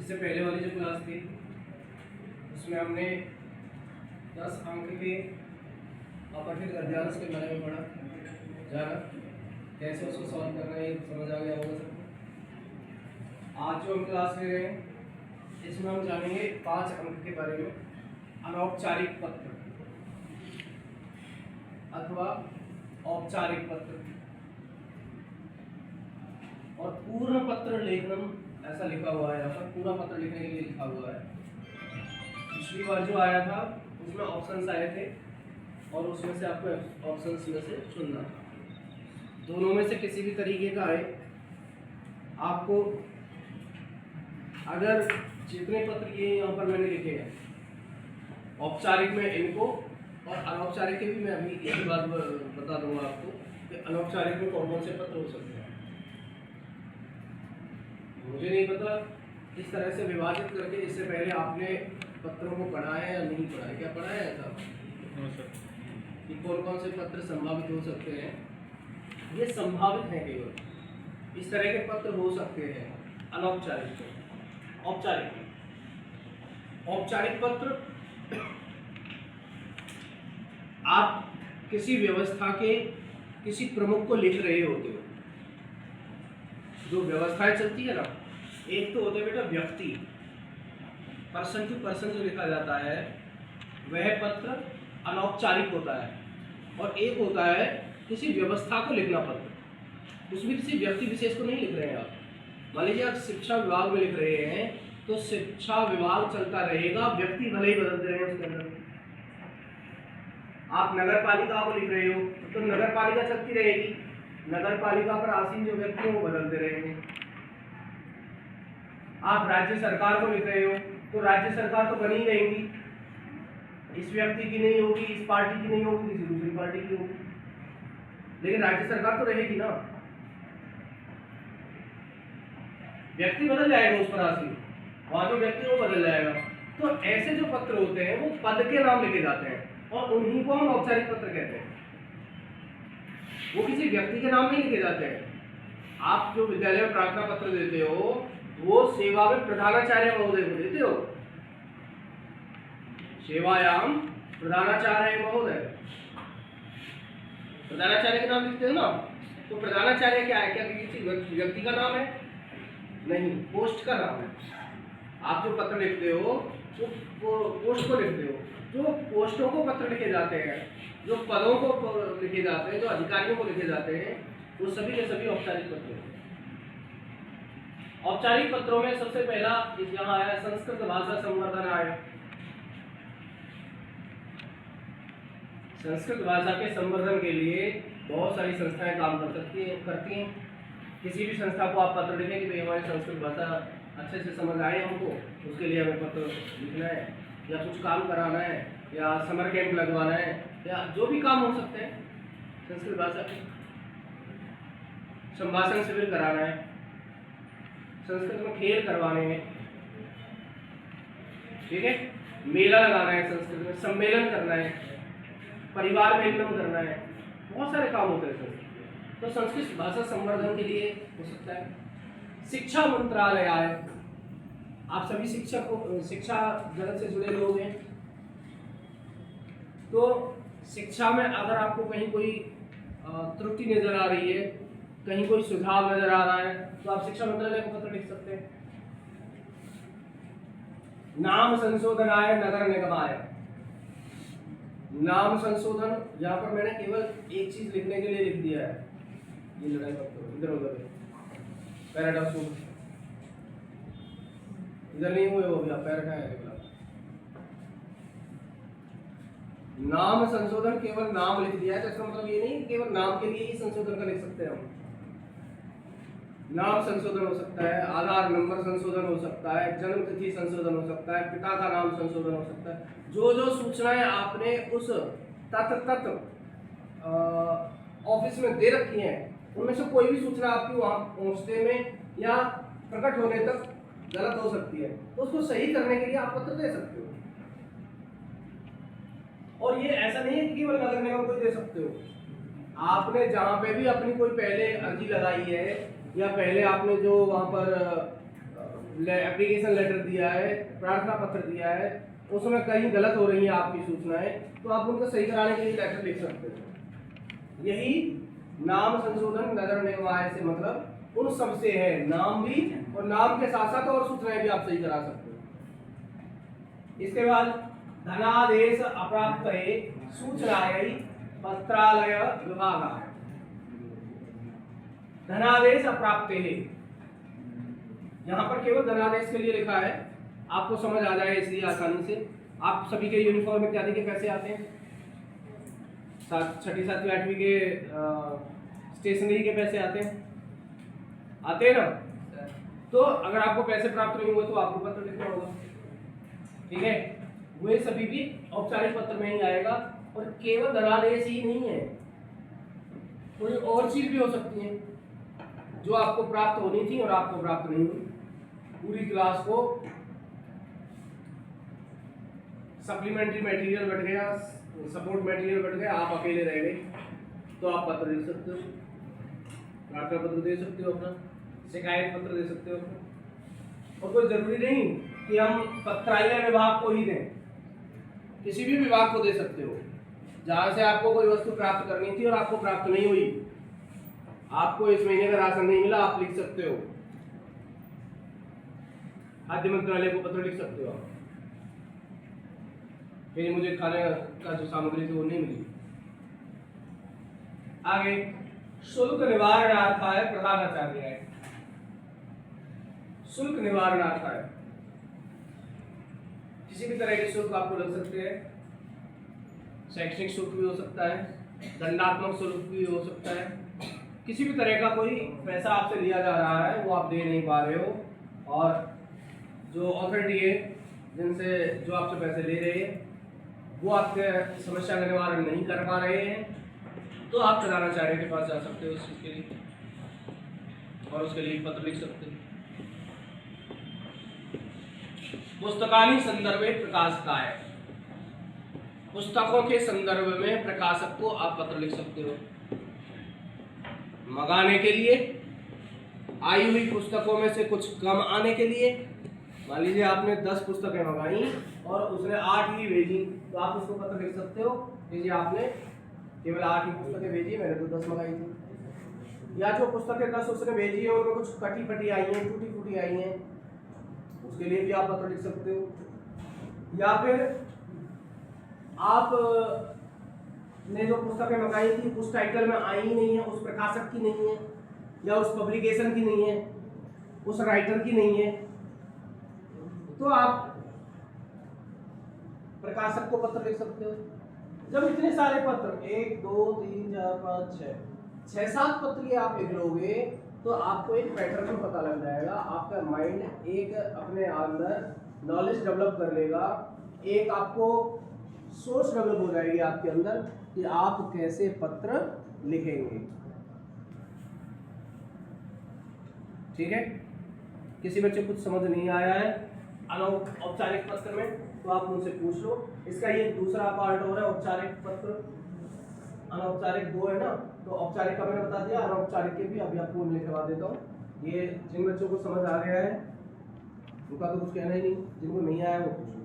इससे पहले वाली जो क्लास थी उसमें हमने 10 अंक के अपठित गद्यांश के बारे में पढ़ा जाना, कैसे उसको सॉल्व करना है समझ आ गया होगा सबको। आज जो हम क्लास ले रहे हैं इसमें हम जानेंगे 5 अंक के बारे में, अनौपचारिक पत्र अथवा औपचारिक पत्र और पूर्ण पत्र लेखनम, ऐसा लिखा हुआ है यहाँ पर, पूरा पत्र लिखने के लिए लिखा हुआ है। पिछली बार जो आया था उसमें ऑप्शंस आए थे और उसमें से आपको ऑप्शंस में से चुनना था। दोनों में से किसी भी तरीके का आए आपको, अगर जितने पत्र ये यहाँ पर मैंने लिखे हैं औपचारिक में इनको और अनौपचारिक के भी मैं अभी यही बात बता दूंगा आपको कि अनौपचारिक में कौन कौन से पत्र हो सकते हैं। मुझे नहीं पता इस तरह से विभाजित करके इससे पहले आपने पत्रों को पढ़ा है या नहीं पढ़ा है, क्या पढ़ा है ऐसा कि कौन कौन से पत्र संभावित हो सकते हैं। ये संभावित हैं, केवल इस तरह के पत्र हो सकते हैं अनौपचारिक। औपचारिक पत्र आप किसी व्यवस्था के किसी प्रमुख को लिख रहे होते हो। जो व्यवस्थाएं चलती है ना, एक तो होते बेटा व्यक्ति, पर्सन टू पर्सन जो लिखा जाता है वह पत्र अनौपचारिक होता है, और एक होता है किसी व्यवस्था को लिखना पत्र। उसमें किसी व्यक्ति विशेष को नहीं लिख रहे हैं आप। मान लीजिए आप शिक्षा विभाग में लिख रहे हैं तो शिक्षा विभाग चलता रहेगा, व्यक्ति भले ही बदलते रहे उसके अंदर। आप नगर पालिका को लिख रहे हो तो नगर पालिका चलती रहेगी, नगर पालिका पर आसीन जो व्यक्ति हैं वो बदलते रहेंगे। आप राज्य सरकार को लिख रहे हो तो राज्य सरकार तो बनी रहेंगी, इस व्यक्ति की नहीं होगी, इस पार्टी की नहीं होगी, किसी दूसरी पार्टी की होगी, लेकिन राज्य सरकार तो रहेगी ना। व्यक्ति बदल जाएगा उस पर आसीन, वहां जो व्यक्ति वो बदल जाएगा। तो ऐसे जो पत्र होते हैं वो पद के नाम लिखे जाते हैं और उन्हीं को हम औपचारिक पत्र कहते हैं। वो किसी व्यक्ति के नाम नहीं लिखे जाते हैं। आप जो विद्यालय में प्रार्थना पत्र देते हो वो सेवा में प्रधानाचार्य महोदय को देते हो, सेवायाम प्रधानाचार्य महोदय, प्रधानाचार्य के नाम लिखते हो ना। तो प्रधानाचार्य क्या है? क्या किसी व्यक्ति का नाम है? नहीं, पोस्ट का नाम है। आप जो पत्र लिखते हो वो पोस्ट को लिखते हो। जो पोस्टों को पत्र लिखे जाते हैं, जो पदों को लिखे जाते हैं, जो अधिकारियों को लिखे जाते हैं, वो सभी के सभी औपचारिक पत्र हैं। औपचारिक पत्रों में सबसे पहला यहाँ आया संस्कृत भाषा संवर्धन आयोग। संस्कृत भाषा के संवर्धन के लिए बहुत सारी संस्थाएं काम करती हैं। किसी भी संस्था को आप पत्र लिखें कि भाई हमारी संस्कृत भाषा अच्छे से समझ आए हमको, उसके लिए हमें पत्र लिखना है, या कुछ काम कराना है, या समर कैंप लगवाना है, या जो भी काम हो सकते हैं संस्कृत भाषा के, संभाषण शिविर कराना है, संस्कृत में खेल करवाने हैं, ठीक है, मेला लगाना है, संस्कृत में सम्मेलन करना है, परिवार मेलनम करना है, बहुत सारे काम होते हैं संस्कृत। तो संस्कृत भाषा संवर्धन के लिए हो सकता है। शिक्षा मंत्रालय आए, आप सभी शिक्षा जगत से जुड़े लोग हैं, तो शिक्षा में अगर आपको कहीं कोई त्रुटि नजर आ रही है, कहीं कोई सुझाव नजर आ रहा है, तो आप शिक्षा मंत्रालय को पत्र लिख सकते हैं। नाम संशोधन आए, नगर निगम आए। नाम संशोधन, यहाँ पर मैंने केवल एक चीज लिखने के लिए लिख दिया है, ये लड़ाई इधर उधर पैराग्राफ इधर नहीं हुए, वो भी आप पैर है। नाम संशोधन केवल नाम लिख दिया है, तो इसका मतलब ये नहीं केवल नाम के लिए ही संशोधन का लिख सकते हैं हम। नाम संशोधन हो सकता है, आधार नंबर संशोधन हो सकता है, जन्म तिथि संशोधन हो सकता है, पिता का नाम संशोधन हो सकता है। जो जो सूचनाएं आपने उस तत् ऑफिस में दे रखी हैं, उनमें से कोई भी सूचना आपकी वहां पहुंचने में या प्रकट होने तक गलत हो सकती है, तो उसको सही करने के लिए आप पत्र दे सकते हो। और ये ऐसा नहीं है कि केवल नगर निगम को दे सकते हो, आपने जहाँ पे भी अपनी कोई पहले अर्जी लगाई है या पहले आपने जो वहाँ पर एप्लीकेशन लेटर दिया है, प्रार्थना पत्र दिया है, उसमें कहीं गलत हो रही है आपकी सूचनाएं, तो आप उनको सही कराने के लिए लेटर लिख सकते हो। यही नाम संशोधन नजर निगम आय से मतलब उन सब से है, नाम भी और नाम के साथ साथ और सूचनाएं भी आप सही करा सकते हो। इसके बाद धनादेश अप्राप्त सूचनायै पत्रालय विभाग। धनादेश अप्राप्त है, यहाँ पर केवल धनादेश के लिए लिखा है, आपको समझ आ जाए इसलिए आसानी से। आप सभी के यूनिफॉर्म इत्यादि के पैसे आते हैं, छठी सातवीं आठवीं के स्टेशनरी के पैसे आते हैं ना। तो अगर आपको पैसे प्राप्त नहीं हुए तो आपको पत्र लिखना होगा, ठीक है। वे सभी भी औपचारिक पत्र में ही आएगा, और केवल धनादेश ही नहीं है, कोई और चीज भी हो सकती है जो आपको प्राप्त होनी थी और आपको प्राप्त नहीं हुई। पूरी क्लास को सप्लीमेंट्री मटेरियल बढ़ गया, सपोर्ट मटेरियल बढ़ गया, आप अकेले रह गए, तो आप पत्र दे सकते हो, प्रार्थना पत्र दे सकते हो, अपना शिकायत पत्र दे सकते हो अपना। और कोई जरूरी नहीं कि हम पत्रालय विभाग को ही दें, किसी भी विभाग को दे सकते हो जहां से आपको कोई वस्तु प्राप्त करनी थी और आपको प्राप्त नहीं हुई, आपको इस महीने का राशन नहीं मिला, आप लिख सकते हो, खाद्य मंत्रालय को पत्र लिख सकते हो आप, फिर मुझे खाने का जो सामग्री थी वो नहीं मिली। आगे शुल्क निवारणार्थाय प्रधानाचार्य। शुल्क निवारणार्थाय किसी भी तरह के शुल्क आपको लग सकते हैं, शैक्षणिक शुल्क भी हो सकता है, दंडात्मक शुल्क भी हो सकता है, किसी भी तरह का कोई पैसा आपसे लिया जा रहा है वो आप दे नहीं पा रहे हो, और जो अथॉरिटी है जिनसे जो आपसे पैसे ले रहे हैं वो आपके समस्या का निवारण नहीं कर पा रहे हैं, तो आप प्रधानाचार्य के पास जा सकते हो उस चीज़ के लिए और उसके लिए पत्र लिख सकते हैं। पुस्तकालय संदर्भे प्रकाशकाय, पुस्तकों के संदर्भ में प्रकाशक को आप पत्र लिख सकते हो। मंगाने के लिए, आई हुई पुस्तकों में से कुछ कम आने के लिए, मान लीजिए आपने 10 पुस्तकें मंगाई और उसने 8 ही भेजी, तो आप उसको पत्र लिख सकते हो कि आपने केवल 8 ही पुस्तकें भेजी, मैंने तो 10 मंगाई थी। या जो पुस्तकें 10 उसने भेजी है उनमें कुछ कटी फटी आई हैं, टूटी फूटी आई हैं, उसके लिए भी आप पत्र लिख सकते हो। या फिर आप ने जो पुस्तकें मंगाई थी उस टाइटल में आई ही नहीं है, उस प्रकाशक की नहीं है, या उस पब्लिकेशन की नहीं है, उस राइटर की नहीं है, तो आप प्रकाशक को पत्र लिख सकते हो। जब इतने सारे पत्र 1 2 3 4 5 6 7 पत्र आप लिख लोगे तो आपको एक पैटर्न पता लग जाएगा, आपका माइंड एक अपने अंदर नॉलेज डेवलप कर लेगा, एक आपको सोच डेवलप हो जाएगी आपके अंदर कि आप कैसे पत्र लिखेंगे, ठीक है। किसी बच्चे कुछ समझ नहीं आया है अनौपचारिक पत्र में तो आप मुझसे पूछ लो, इसका ये दूसरा पार्ट हो रहा है औपचारिक पत्र, अनौपचारिक 2 है ना, तो औपचारिक का मैंने बता दिया, अनौपचारिक के भी अभी आपको लिखवा देता हूँ। ये जिन बच्चों को समझ आ गया है उनका तो कुछ कहना ही नहीं, जिनको नहीं आया वो पूछ